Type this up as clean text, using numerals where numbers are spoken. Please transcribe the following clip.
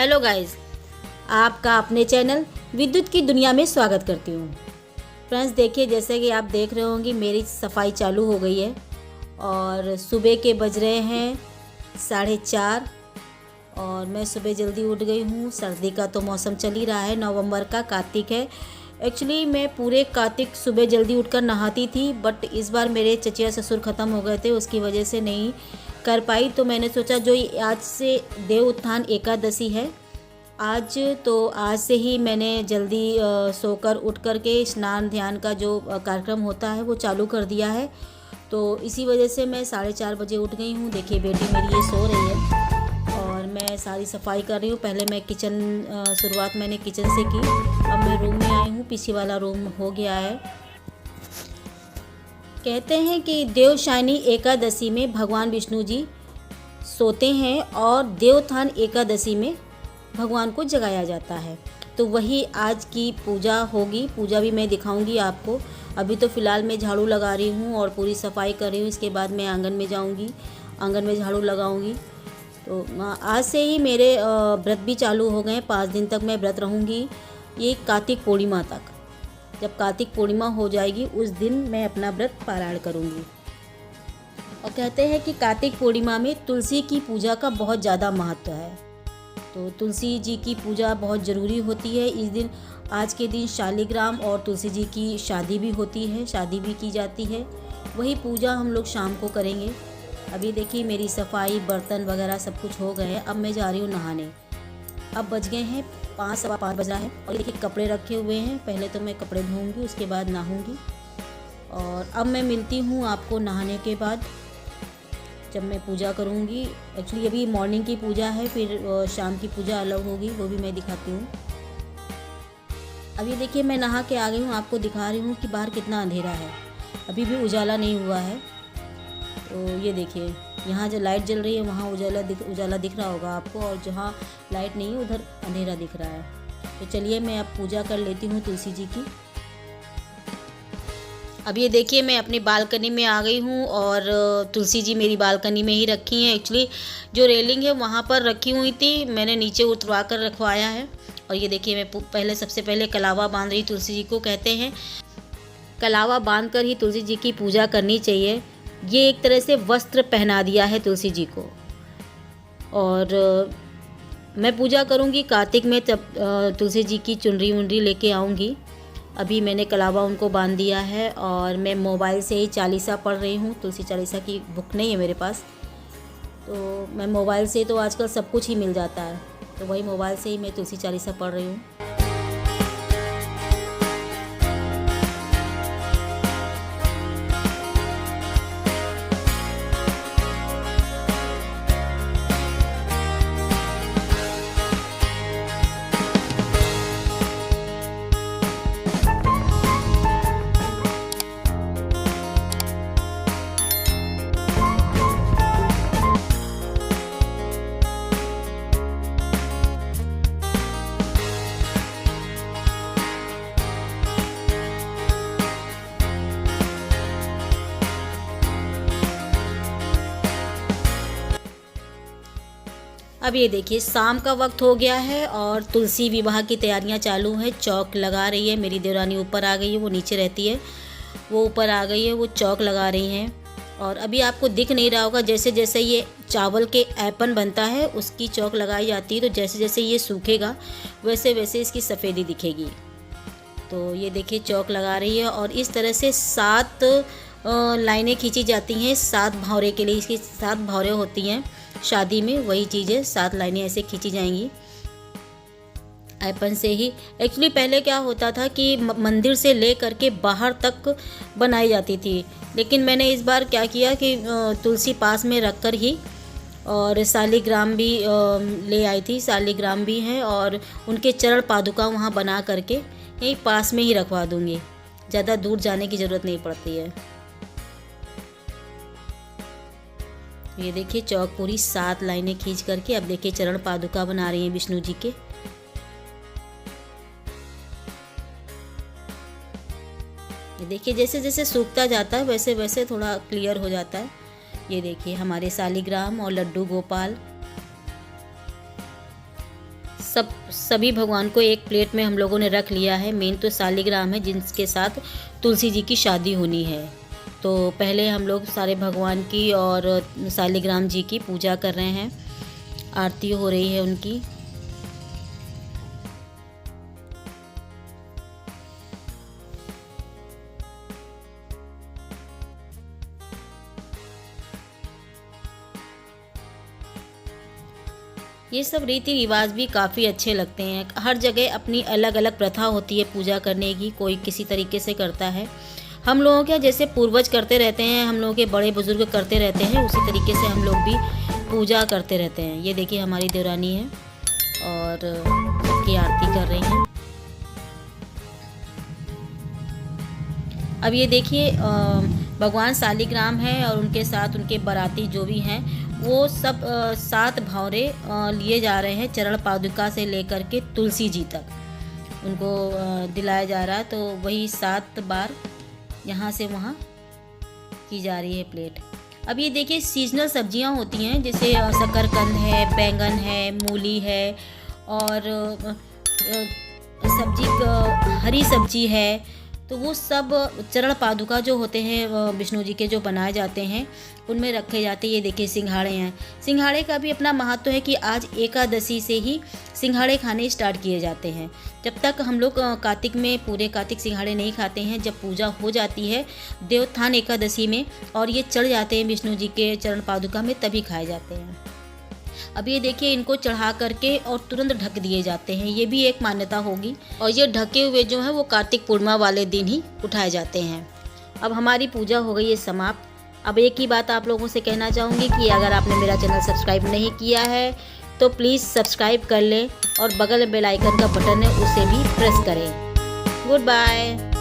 Hello guys, आपका अपने channel विद्युत की दुनिया में स्वागत करती हूँ। फ्रेंड्स देखिए, जैसे कि आप देख रहे होंगे मेरी सफाई चालू हो गई है और सुबह के बज रहे हैं 4:30 और मैं सुबह जल्दी उठ गई हूँ। सर्दी का तो मौसम चल ही रहा है, नवंबर का, कार्तिक है। एक्चुअली मैं पूरे कार्तिक सुबह जल्दी उठकर नहाती थी, बट इस बार मेरे चचिया ससुर ख़त्म हो गए थे, उसकी वजह से नहीं कर पाई। तो मैंने सोचा जो आज से देव उत्थान एकादशी है आज, तो आज से ही मैंने जल्दी सोकर उठ कर के स्नान ध्यान का जो कार्यक्रम होता है वो चालू कर दिया है। तो इसी वजह से मैं 4:30 बजे उठ गई हूँ। देखिए बेटी मेरी ये सो रही है और मैं सारी सफाई कर रही हूँ। पहले मैं किचन शुरुआत मैंने किचन से की। अब मैं रूम में आई हूँ, पीछे वाला रूम हो गया है। कहते हैं कि देवशायनी एकादशी में भगवान विष्णु जी सोते हैं और देवोत्थान एकादशी में भगवान को जगाया जाता है। तो वही आज की पूजा होगी, पूजा भी मैं दिखाऊंगी आपको। अभी तो फ़िलहाल मैं झाड़ू लगा रही हूँ और पूरी सफाई कर रही हूँ। इसके बाद मैं आंगन में जाऊँगी, आंगन में झाड़ू लगाऊँगी। तो आज से ही मेरे व्रत भी चालू हो गए। 5 दिन तक मैं व्रत रहूँगी, ये कार्तिक पूर्णिमा तक। जब कार्तिक पूर्णिमा हो जाएगी उस दिन मैं अपना व्रत पारायण करूँगी। और कहते हैं कि कार्तिक पूर्णिमा में तुलसी की पूजा का बहुत ज़्यादा महत्व है। तो तुलसी जी की पूजा बहुत ज़रूरी होती है। इस दिन, आज के दिन शालिग्राम और तुलसी जी की शादी भी होती है, शादी भी की जाती है। वही पूजा हम लोग शाम को करेंगे। अभी देखिए मेरी सफाई, बर्तन वगैरह सब कुछ हो गए हैं। अब मैं जा रही हूँ नहाने। अब बज गए हैं 5, सवा 5 बज रहा है और देखिए कपड़े रखे हुए हैं। पहले तो मैं कपड़े धोऊंगी, उसके बाद नहाऊंगी। और अब मैं मिलती हूँ आपको नहाने के बाद, जब मैं पूजा करूँगी। एक्चुअली अभी मॉर्निंग की पूजा है, फिर शाम की पूजा अलग होगी, वो भी मैं दिखाती हूँ। अभी देखिए मैं नहा के आ गई हूँ, आपको दिखा रही हूँ कि बाहर कितना अंधेरा है, अभी भी उजाला नहीं हुआ है। तो ये देखिए यहाँ जो लाइट जल रही है वहाँ उजाला दिख रहा होगा आपको, और जहाँ लाइट नहीं है उधर अंधेरा दिख रहा है। तो चलिए मैं अब पूजा कर लेती हूँ तुलसी जी की। अब ये देखिए मैं अपनी बालकनी में आ गई हूँ और तुलसी जी मेरी बालकनी में ही रखी हैं। एक्चुअली जो रेलिंग है वहाँ पर रखी हुई थी, मैंने नीचे उतरवा कर रखवाया है। और ये देखिए मैं सबसे पहले कलावा बांध रही तुलसी जी को। कहते हैं कलावा बांध कर ही तुलसी जी की पूजा करनी चाहिए। ये एक तरह से वस्त्र पहना दिया है तुलसी जी को। और मैं पूजा करूँगी कार्तिक में, तब तुलसी जी की चुनरी वुनरी लेके आऊँगी। अभी मैंने कलावा उनको बांध दिया है और मैं मोबाइल से ही चालीसा पढ़ रही हूँ। तुलसी चालीसा की बुक नहीं है मेरे पास, तो मैं मोबाइल से, तो आजकल सब कुछ ही मिल जाता है, तो वही मोबाइल से ही मैं तुलसी चालीसा पढ़ रही हूँ। अब ये देखिए शाम का वक्त हो गया है और तुलसी विवाह की तैयारियां चालू है। चौक लगा रही है मेरी देवरानी, ऊपर आ गई है, वो नीचे रहती है, वो ऊपर आ गई है, वो चौक लगा रही हैं। और अभी आपको दिख नहीं रहा होगा, जैसे जैसे ये चावल के ऐपन बनता है उसकी चौक लगाई जाती है, तो जैसे जैसे ये सूखेगा वैसे वैसे इसकी सफ़ेदी दिखेगी। तो ये देखिए चौक लगा रही है और इस तरह से 7 लाइनें खींची जाती हैं 7 भौरे के लिए। इसकी 7 भौरे होती हैं शादी में, वही चीज़ें 7 लाइनें ऐसे खींची जाएंगी ऐपन से ही। एक्चुअली पहले क्या होता था कि मंदिर से ले करके बाहर तक बनाई जाती थी, लेकिन मैंने इस बार क्या किया कि तुलसी पास में रख कर ही, और शालिग्राम भी ले आई थी, शालिग्राम भी हैं और उनके चरण पादुका वहाँ बना करके यहीं पास में ही रखवा दूँगी, ज़्यादा दूर जाने की ज़रूरत नहीं पड़ती है। ये देखिए चौक पूरी 7 लाइनें खींच करके, अब देखिए चरण पादुका बना रही हैं विष्णु जी के। ये देखिए जैसे जैसे सूखता जाता है वैसे वैसे थोड़ा क्लियर हो जाता है। ये देखिए हमारे शालिग्राम और लड्डू गोपाल सभी भगवान को एक प्लेट में हम लोगों ने रख लिया है। मेन तो शालिग्राम है जिनके साथ तुलसी जी की शादी होनी है। तो पहले हम लोग सारे भगवान की और शालिग्राम जी की पूजा कर रहे हैं, आरती हो रही है उनकी। ये सब रीति रिवाज भी काफ़ी अच्छे लगते हैं। हर जगह अपनी अलग अलग प्रथा होती है पूजा करने की, कोई किसी तरीके से करता है। हम लोगों के जैसे पूर्वज करते रहते हैं, हम लोगों के बड़े बुजुर्ग करते रहते हैं, उसी तरीके से हम लोग भी पूजा करते रहते हैं। ये देखिए हमारी देवरानी है और सबकी आरती कर रही हैं। अब ये देखिए भगवान शालिग्राम है और उनके साथ उनके बाराती जो भी हैं वो सब 7 भौरे लिए जा रहे हैं, चरण पादुका से लेकर के तुलसी जी तक उनको दिलाया जा रहा है। तो वही 7 बार यहाँ से वहाँ की जा रही है प्लेट। अब ये देखिए सीजनल सब्जियाँ होती हैं, जैसे शकरकंद है, बैंगन है, मूली है और हरी सब्जी है। तो वो सब चरण पादुका जो होते हैं विष्णु जी के जो बनाए जाते हैं उनमें रखे जाते हैं। ये देखिए सिंघाड़े हैं। सिंघाड़े का भी अपना महत्व है कि आज एकादशी से ही सिंघाड़े खाने स्टार्ट किए जाते हैं। जब तक हम लोग कार्तिक में पूरे कार्तिक सिंघाड़े नहीं खाते हैं, जब पूजा हो जाती है देवोत्थान एकादशी में और ये चढ़ जाते हैं विष्णु जी के चरण पादुका में, तभी खाए जाते हैं। अब ये देखिए इनको चढ़ा करके और तुरंत ढक दिए जाते हैं, ये भी एक मान्यता होगी। और ये ढके हुए जो है वो कार्तिक पूर्णिमा वाले दिन ही उठाए जाते हैं। अब हमारी पूजा हो गई है समाप्त। अब एक ही बात आप लोगों से कहना चाहूँगी कि अगर आपने मेरा चैनल सब्सक्राइब नहीं किया है तो प्लीज़ सब्सक्राइब कर लें और बगल में बेल आइकन का बटन है उसे भी प्रेस करें। Good bye.